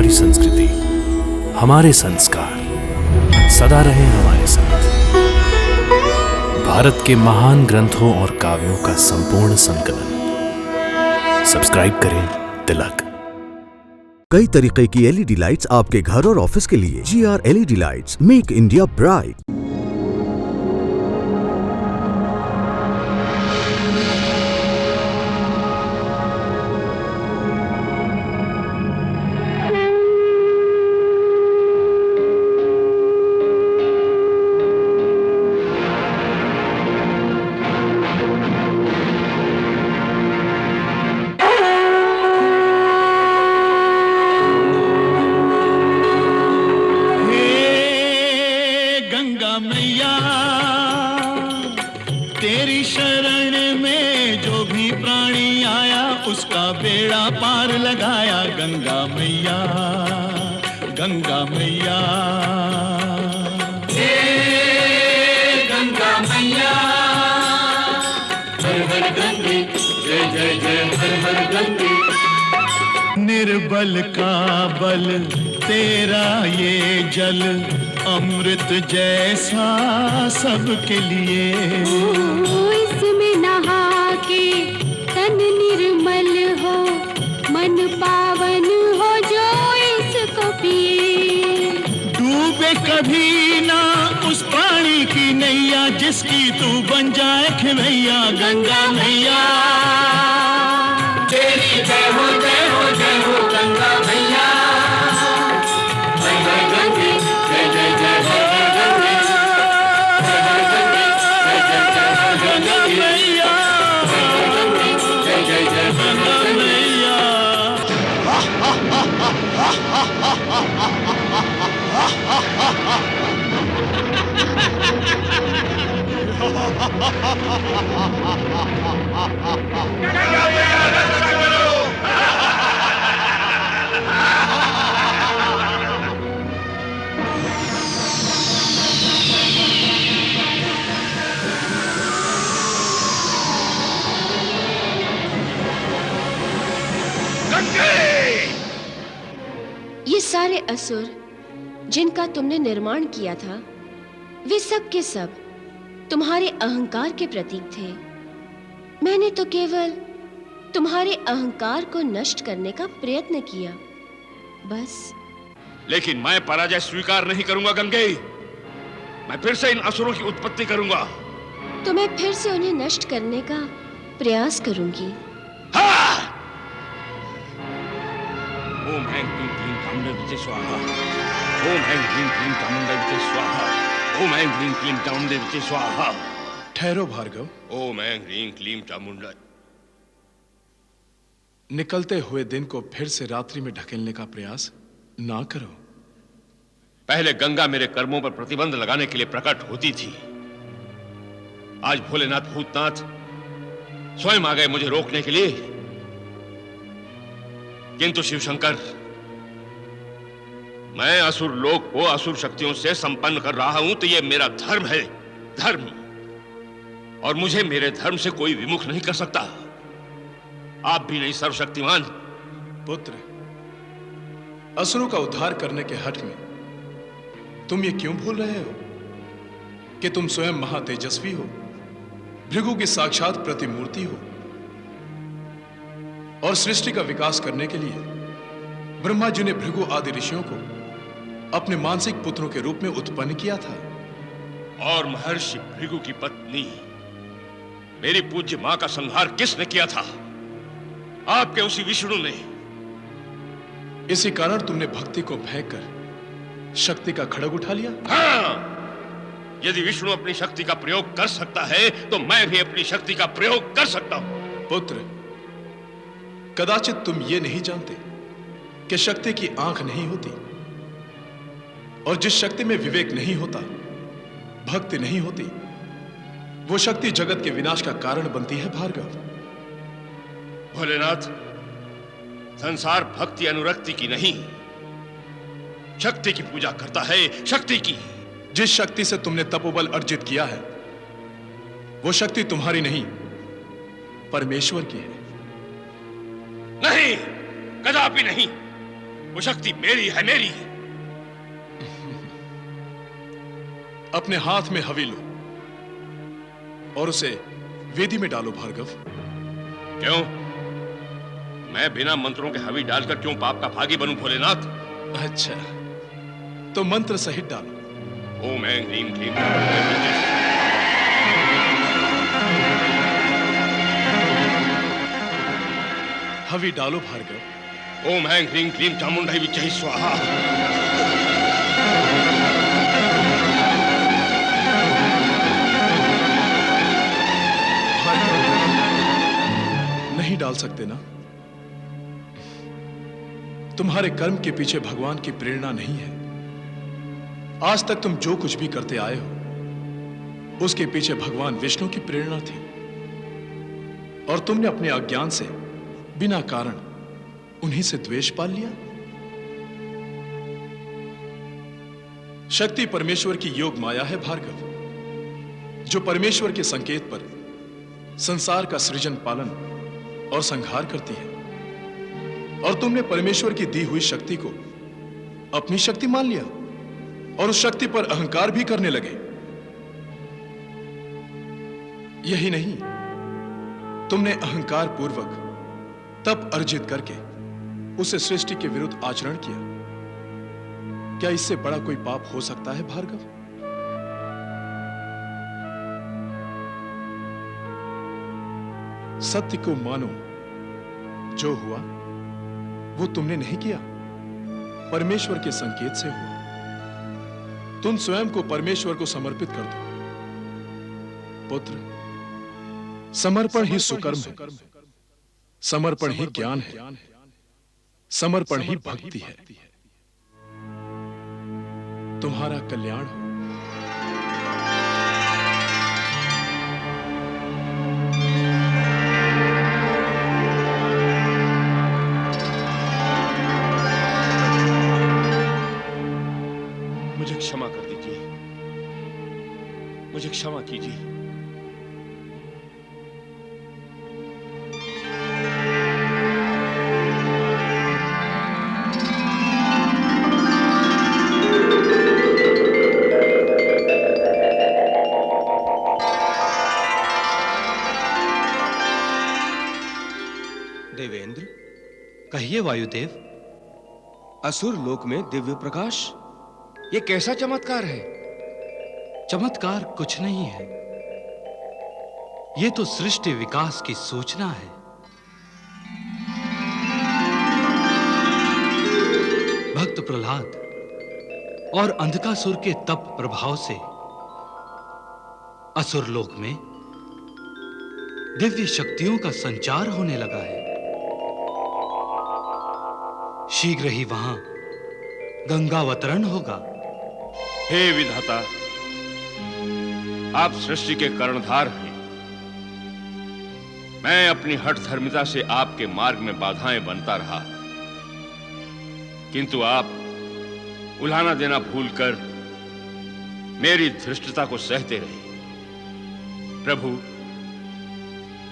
हमारी संस्कृति, हमारे संस्कार सदा रहे हमारे साथ। भारत के महान ग्रंथों और काव्यों का संपूर्ण संकलन। सब्सक्राइब करें तिलक। कई तरीके की एलईडी लाइट्स आपके घर और ऑफिस के लिए। GR LED lights, make India bright. मैया तेरी शरण में जो भी प्राणी आया उसका बेड़ा पार लगाया। गंगा मैया, गंगा मैया, हे गंगा मैया, हर हर गंगे, जय जय जय हर हर गंगे। निर्बल का बल तेरा ये जल, अमृत जैसा सबके लिए। इसमें नहा के तन निर्मल हो, मन पावन हो जो इसको पिए। डूबे कभी ना उस प्राणी की नैया, जिसकी तू बन जाए खिलैया। गंगा मैया तेरी जय हो जय हो जय हो गंगा मैया। ये सारे असुर जिनका तुमने निर्माण किया था, वे सब के सब तुम्हारे अहंकार के प्रतीक थे। मैंने तो केवल तुम्हारे अहंकार को नष्ट करने का प्रयत्न किया, बस। लेकिन मैं पराजय स्वीकार नहीं करूंगा गंगे। मैं फिर से इन असुरों की उत्पत्ति करूंगा। तो मैं फिर से उन्हें नष्ट करने का प्रयास करूंगी। हाँ! ओम ऐं ह्रीं क्लीं चामुंडा विचे स्वाहा। ओम ऐं ह्रीं क्लीं चामुंडा विचे स्वाहा। ओम ऐं ह्रीं क्लीं चामुंडा विचे स्वाहा। ठहरो भार्गव। ओम ऐं ह्रीं क्लीं चामुंडा। निकलते हुए दिन को फिर से रात्रि में ढकेलने का प्रयास ना करो। पहले गंगा मेरे कर्मों पर प्रतिबंध लगाने के लिए प्रकट होती थी। आज भोलेनाथ भूतनाथ स्वयं आ गए मुझे रोकने के लिए। किंतु शिवशंकर, मैं असुर लोक को असुर शक्तियों से संपन्न कर रहा हूं, तो यह मेरा धर्म है, धर्म। और मुझे मेरे धर्म से कोई विमुख नहीं कर सकता। आप भी नहीं सर्वशक्तिमान। पुत्र, असुरों का उद्धार करने के हठ में तुम ये क्यों भूल रहे हो कि तुम स्वयं महातेजस्वी हो, भृगु की साक्षात प्रतिमूर्ति हो, और सृष्टि का विकास करने के लिए ब्रह्मा जी ने भृगु आदि ऋषियों को अपने मानसिक पुत्रों के रूप में उत्पन्न किया था। और महर्षि भृगु की पत्नी मेरी पूज्य मां का संहार किसने किया था? आपके उसी विष्णु ने। इसी कारण तुमने भक्ति को फेंक कर शक्ति का खड़ग उठा लिया। हाँ! यदि विष्णु अपनी शक्ति का प्रयोग कर सकता है, तो मैं भी अपनी शक्ति का प्रयोग कर सकता हूं। पुत्र, कदाचित तुम ये नहीं जानते कि शक्ति की आंख नहीं होती, और जिस शक्ति में विवेक नहीं होता, भक्ति नहीं होती, वो शक्ति जगत के विनाश का कारण बनती है भार्गव। भोलेनाथ, संसार भक्ति अनुरक्ति की नहीं, शक्ति की पूजा करता है, शक्ति की। जिस शक्ति से तुमने तपोबल अर्जित किया है, वो शक्ति तुम्हारी नहीं, परमेश्वर की है। नहीं, कदापि नहीं। वो शक्ति मेरी है, मेरी है। अपने हाथ में हवि लो और उसे वेदी में डालो भार्गव। क्यों? मैं बिना मंत्रों के हवि डालकर क्यों पाप का भागी बनूं भोलेनाथ? अच्छा, तो मंत्र सहित डालो। ओम ऐं ह्रीं क्लीं। हवि डालो भार्गव। ओम ऐं ह्रीं क्लीं चामुंडाई विच्चहि स्वाहा। नहीं डाल सकते ना? तुम्हारे कर्म के पीछे भगवान की प्रेरणा नहीं है। आज तक तुम जो कुछ भी करते आए हो उसके पीछे भगवान विष्णु की प्रेरणा थी, और तुमने अपने अज्ञान से बिना कारण उन्हीं से द्वेष पाल लिया। शक्ति परमेश्वर की योग माया है भार्गव, जो परमेश्वर के संकेत पर संसार का सृजन, पालन और संहार करती है। और तुमने परमेश्वर की दी हुई शक्ति को अपनी शक्ति मान लिया और उस शक्ति पर अहंकार भी करने लगे। यही नहीं, तुमने अहंकार पूर्वक तप अर्जित करके उसे सृष्टि के विरुद्ध आचरण किया। क्या इससे बड़ा कोई पाप हो सकता है भार्गव? सत्य को मानो, जो हुआ वो तुमने नहीं किया, परमेश्वर के संकेत से हुआ। तुम स्वयं को परमेश्वर को समर्पित कर दो। पुत्र, समर्पण ही सुकर्म है, समर्पण ही ज्ञान है, समर्पण ही भक्ति है। तुम्हारा कल्याण हो। मुझे क्षमा कर दीजिए, मुझे क्षमा कीजिए। देवेंद्र, कहिए वायुदेव। असुर लोक में दिव्य प्रकाश, ये कैसा चमत्कार है? चमत्कार कुछ नहीं है, ये तो सृष्टि विकास की सूचना है। भक्त प्रहलाद और अंधकासुर के तप प्रभाव से असुर लोक में दिव्य शक्तियों का संचार होने लगा है। शीघ्र ही वहां गंगावतरण होगा। हे विधाता, आप सृष्टि के कर्णधार हैं। मैं अपनी हठ धर्मिता से आपके मार्ग में बाधाएं बनता रहा, किंतु आप उल्हाना देना भूलकर मेरी धृष्टता को सहते रहे। प्रभु,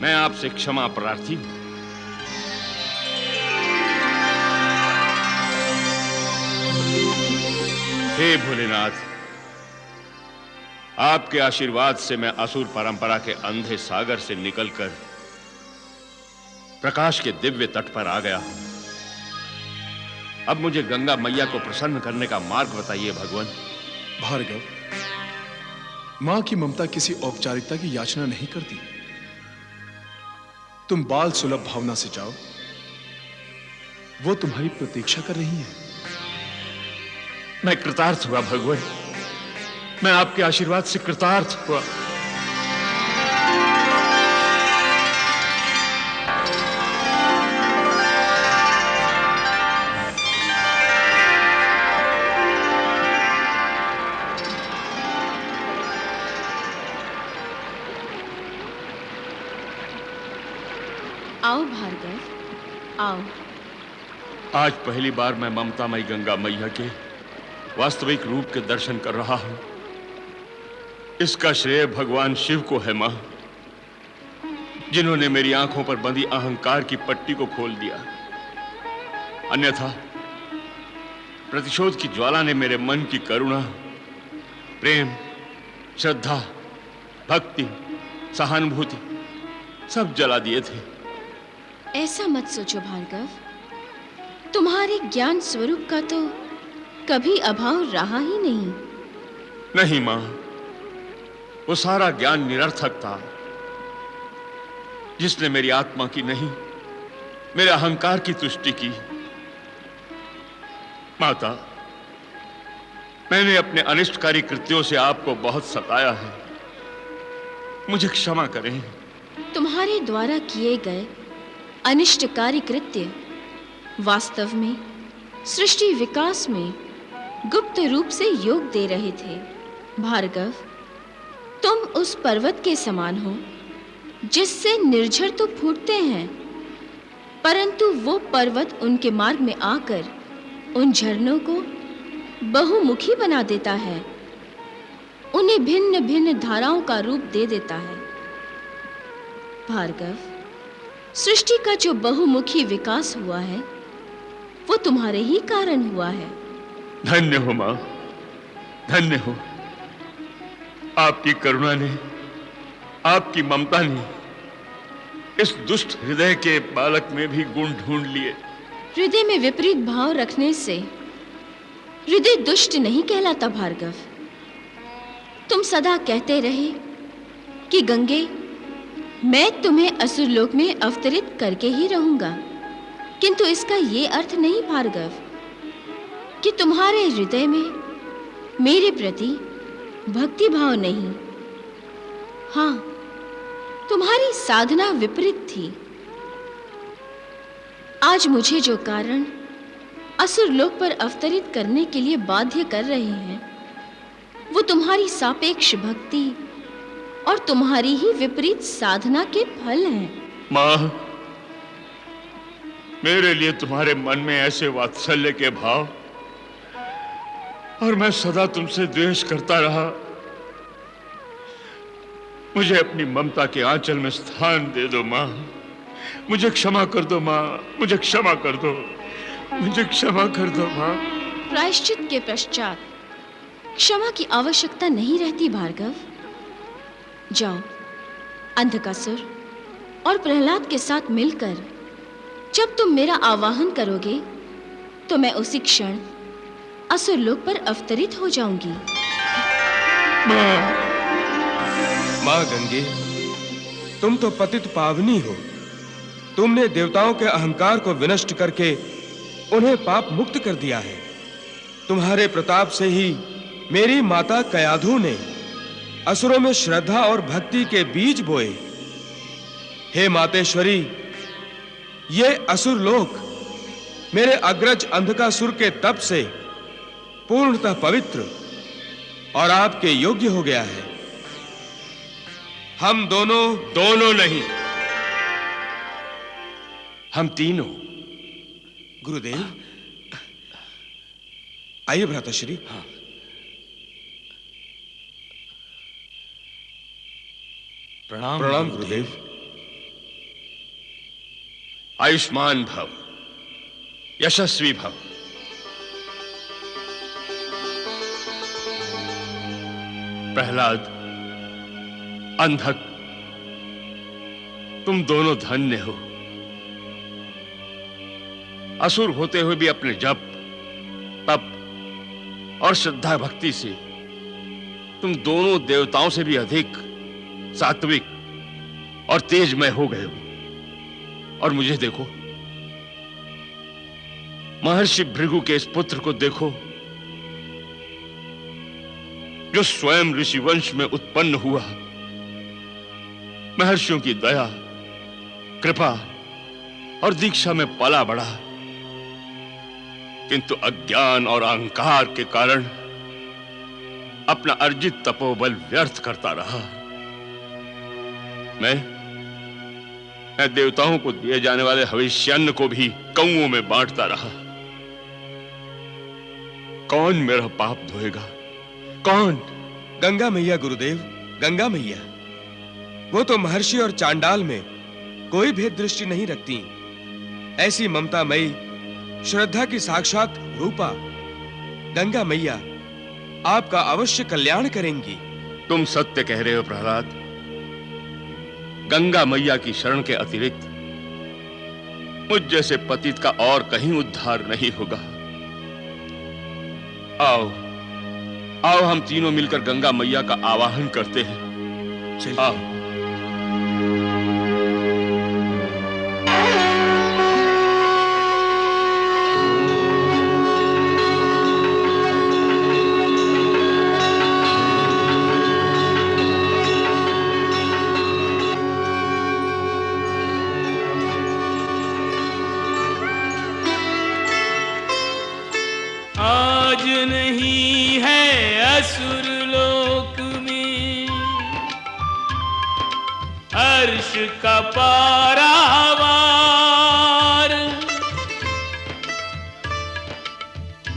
मैं आपसे क्षमा प्रार्थी हूं। हे भोलेनाथ, आपके आशीर्वाद से मैं असुर परंपरा के अंधे सागर से निकलकर प्रकाश के दिव्य तट पर आ गया हूं। अब मुझे गंगा मैया को प्रसन्न करने का मार्ग बताइए भगवान। भार्गव, मां की ममता किसी औपचारिकता की याचना नहीं करती। तुम बाल सुलभ भावना से जाओ, वो तुम्हारी प्रतीक्षा कर रही है। मैं कृतार्थ हुआ भगवान, मैं आपके आशीर्वाद से कृतार्थ हुआ। आओ भार्गव, आओ। आज पहली बार मैं ममतामयी गंगा मैया के वास्तविक रूप के दर्शन कर रहा हूं। इसका श्रेय भगवान शिव को है मां, जिन्होंने मेरी आंखों पर बंधी अहंकार की पट्टी को खोल दिया। अन्यथा प्रतिशोध की ज्वाला ने मेरे मन की करुणा, प्रेम, श्रद्धा, भक्ति, सहानुभूति सब जला दिए थे। ऐसा मत सोचो भार्गव, तुम्हारे ज्ञान स्वरूप का तो कभी अभाव रहा ही नहीं। नहीं मां, वो सारा ज्ञान निरर्थक था जिसने मेरी आत्मा की नहीं, मेरे अहंकार की तुष्टि की। माता, मैंने अपने अनिष्टकारी कृत्यों से आपको बहुत सताया है, मुझे क्षमा करें। तुम्हारे द्वारा किए गए अनिष्टकारी कृत्य वास्तव में सृष्टि विकास में गुप्त रूप से योग दे रहे थे। भार्गव, तुम उस पर्वत के समान हो जिससे निर्झर तो फूटते हैं, परंतु वो पर्वत उनके मार्ग में आकर उन झरनों को बहुमुखी बना देता है, उन्हें भिन्न भिन्न धाराओं का रूप दे देता है। भार्गव, सृष्टि का जो बहुमुखी विकास हुआ है वो तुम्हारे ही कारण हुआ है। धन्य हो मां, धन्य हो। आपकी करुणा ने, आपकी ममता ने इस दुष्ट हृदय के बालक में भी गुण ढूंढ लिए। हृदय में विपरीत भाव रखने से हृदय दुष्ट नहीं कहलाता भार्गव। तुम सदा कहते रहे कि गंगे, मैं तुम्हें असुरलोक में अवतरित करके ही रहूंगा, किंतु इसका ये अर्थ नहीं भार्गव कि तुम्हारे हृदय में मेरे प्रति भक्ति भाव नहीं। हाँ, तुम्हारी साधना विपरीत थी। आज मुझे जो कारण असुरलोक पर अवतरित करने के लिए बाध्य कर रहे हैं वो तुम्हारी सापेक्ष भक्ति और तुम्हारी ही विपरीत साधना के फल हैं। मां, मेरे लिए तुम्हारे मन में ऐसे वात्सल्य के भाव और मैं सदा तुमसे द्वेष करता रहा। मुझे अपनी ममता के आंचल में स्थान दे दो मां, मुझे क्षमा कर दो मां, मुझे क्षमा कर दो, मुझे क्षमा कर दो मां। प्रायश्चित के पश्चात क्षमा की आवश्यकता नहीं रहती भार्गव। जाओ, अंधकासुर और प्रहलाद के साथ मिलकर जब तुम मेरा आवाहन करोगे तो मैं उसी क्षण असुरलोक पर अवतरित हो जाऊंगी। मां गंगे, तुम तो पतित पावनी हो। तुमने देवताओं के अहंकार को विनष्ट करके उन्हें पाप मुक्त कर दिया है। तुम्हारे प्रताप से ही मेरी माता कयाधु ने असुरों में श्रद्धा और भक्ति के बीज बोए। हे मातेश्वरी, ये असुर लोक मेरे अग्रज अंधकासुर के तप से पूर्णतः पवित्र और आपके योग्य हो गया है। हम दोनों नहीं, हम तीनों। गुरुदेव, आइए भ्राताश्री। हाँ। प्रणाम गुरुदेव। आयुष्मान भव, यशस्वी भव। प्रहलाद, अंधक, तुम दोनों धन्य हो। असुर होते हुए भी अपने जप, तप और श्रद्धा भक्ति से तुम दोनों देवताओं से भी अधिक सात्विक और तेजमय हो गए हो। और मुझे देखो, महर्षि भृगु के इस पुत्र को देखो जो स्वयं ऋषि वंश में उत्पन्न हुआ, महर्षियों की दया, कृपा और दीक्षा में पला बढ़ा, किंतु अज्ञान और अहंकार के कारण अपना अर्जित तपोबल व्यर्थ करता रहा। मैं देवताओं को दिए जाने वाले हविष्यान्न को भी कौओं में बांटता रहा। कौन मेरा पाप धोएगा? कौन? गंगा मैया गुरुदेव, गंगा मैया। वो तो महर्षि और चांडाल में कोई भेद दृष्टि नहीं रखती। ऐसी ममता मई, श्रद्धा की साक्षात रूपा गंगा मैया आपका अवश्य कल्याण करेंगी। तुम सत्य कह रहे हो प्रहलाद। गंगा मैया की शरण के अतिरिक्त मुझ जैसे पतित का और कहीं उद्धार नहीं होगा। आओ आओ, हम तीनों मिलकर गंगा मैया का आवाहन करते हैं। आओ। आज नहीं है असुर लोक में हर्ष का पारावार,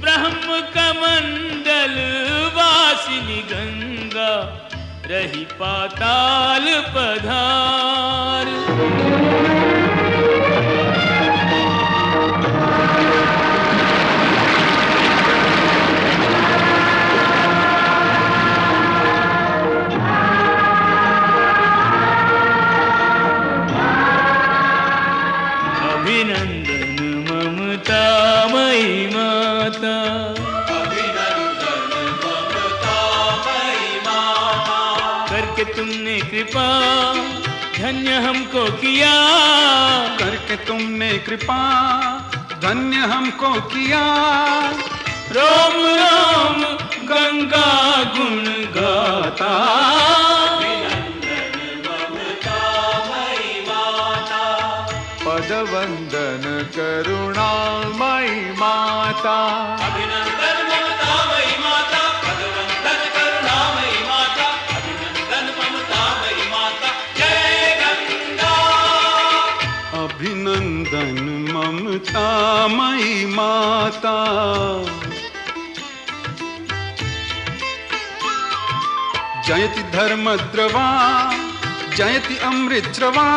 ब्रह्म कमंडल वासिनी गंगा रही पाताल पधार। अभिनंदन ममतामयी माता, अभिनंदन ममतामयी माता, करके तुमने कृपा धन्य हमको किया, करके तुमने कृपा धन्य हमको किया। रोम रोम गंगा गुण गाता, पदवंदन करुणामयी माता, अभिनंदन ममतामयी माता, पदवंदन करुणामयी माता, अभिनंदन ममतामयी माता, जय गंगा। अभिनंदन ममतामयी माता, जयति धर्मद्रवा जयति अमृतस्रवा,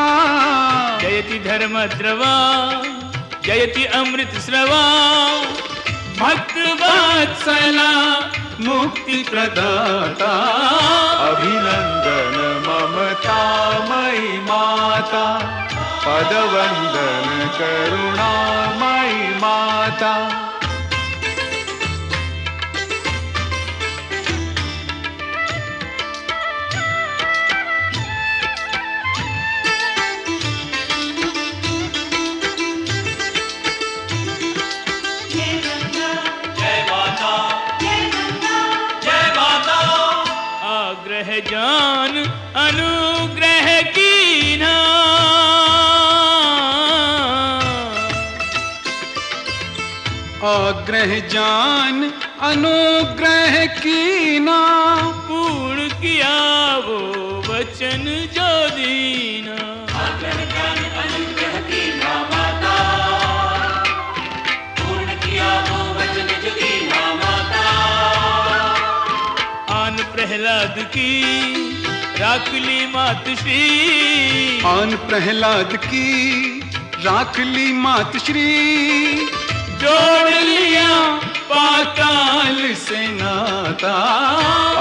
जयति धर्मद्रवा जयति अमृतस्रवा, भक्त वत्सला मुक्ति प्रदाता। अभिनंदन ममतामयी माता, पदवंदन करुणामयी माता, जान अनुग्रह कीना, आग्रह जान अनुग्रह कीना, पूर्ण किया वो वचन जो दीना। आग्रह जान अनुग्रह कीना माता, पूर्ण किया वो वचन जो दीना माता। आन प्रहलाद की राख ली मातश्री, आन प्रहलाद की राख ली मातश्री, जोड़ लिया पाताल से नाता।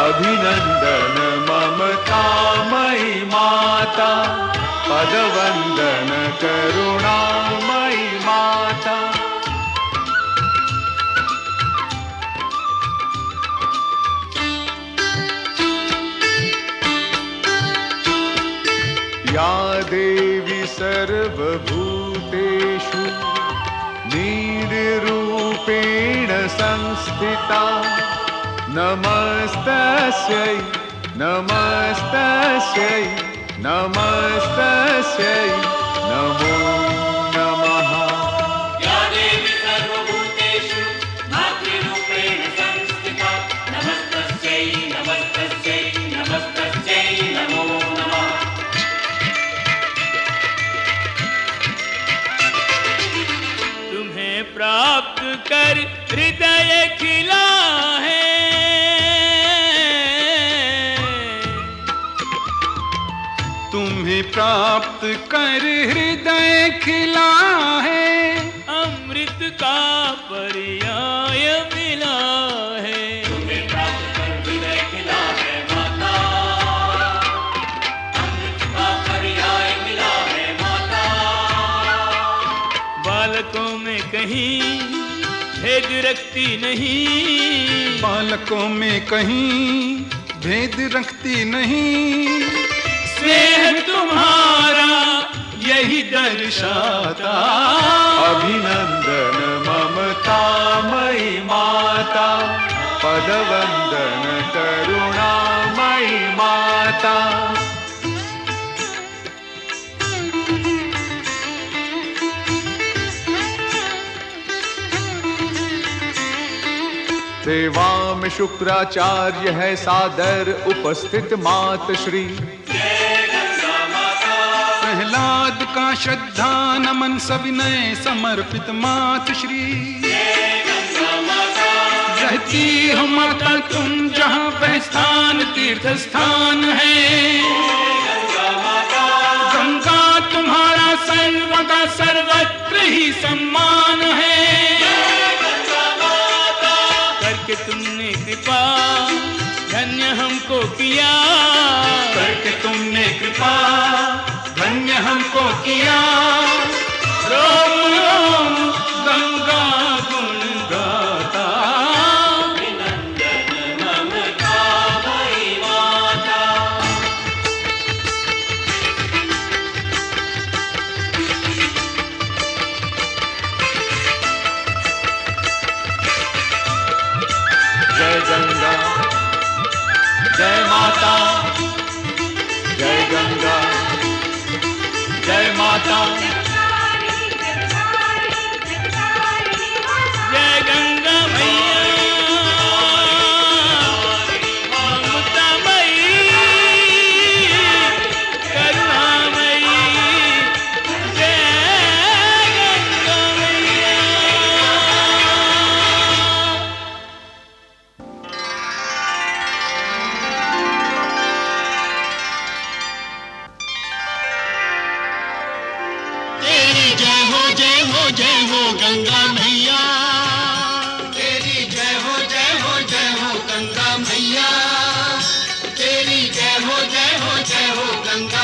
अभिनंदन ममतामयी माता, पदवंदन करुणामयी माता, या देवी सर्वभूतेषु निर्रूपेण संस्थिता, नमस्तस्यै नमस्तस्यै नमस्तस्यै नमो नमः। या देवी सर्वभूतेषु मातृरूपेण संस्थिता, नमस्तस्यै नमस्तस्यै नमस्तस्यै नमो नमः। प्राप्त कर हृदय खिला है, तुम्हें प्राप्त कर हृदय खिला है, अमृत का पर्याय मिला भेद रखती नहीं, बालकों में कहीं भेद रखती नहीं। स्नेह तुम्हारा यही दर्शाता। अभिनंदन ममतामयी माता, पदवंदन करुणामयी माता। सेवा में शुक्राचार्य है सादर उपस्थित मातश्री। प्रहलाद का श्रद्धा नमन सविनय समर्पित मातश्री। रहती हो माता तुम जहाँ वह स्थान तीर्थ स्थान है। गंगा तुम्हारा सर्वदा सर्वत्र ही सम्मान है। करके तुमने कृपा धन्य हमको किया, करके तुमने कृपा धन्य हमको किया। रोम रोम गंगा गुण गाता। अभिनंदन ममतामयी माता। जय गंगा जय माता, जय गंगा जय माता। जय गंगा मैया ममतामयी करुणामयी। जय गंगा मैया। तेरी जय हो गंगा मैया। तेरी जय हो गंगा मैया। तेरी जय हो गंगा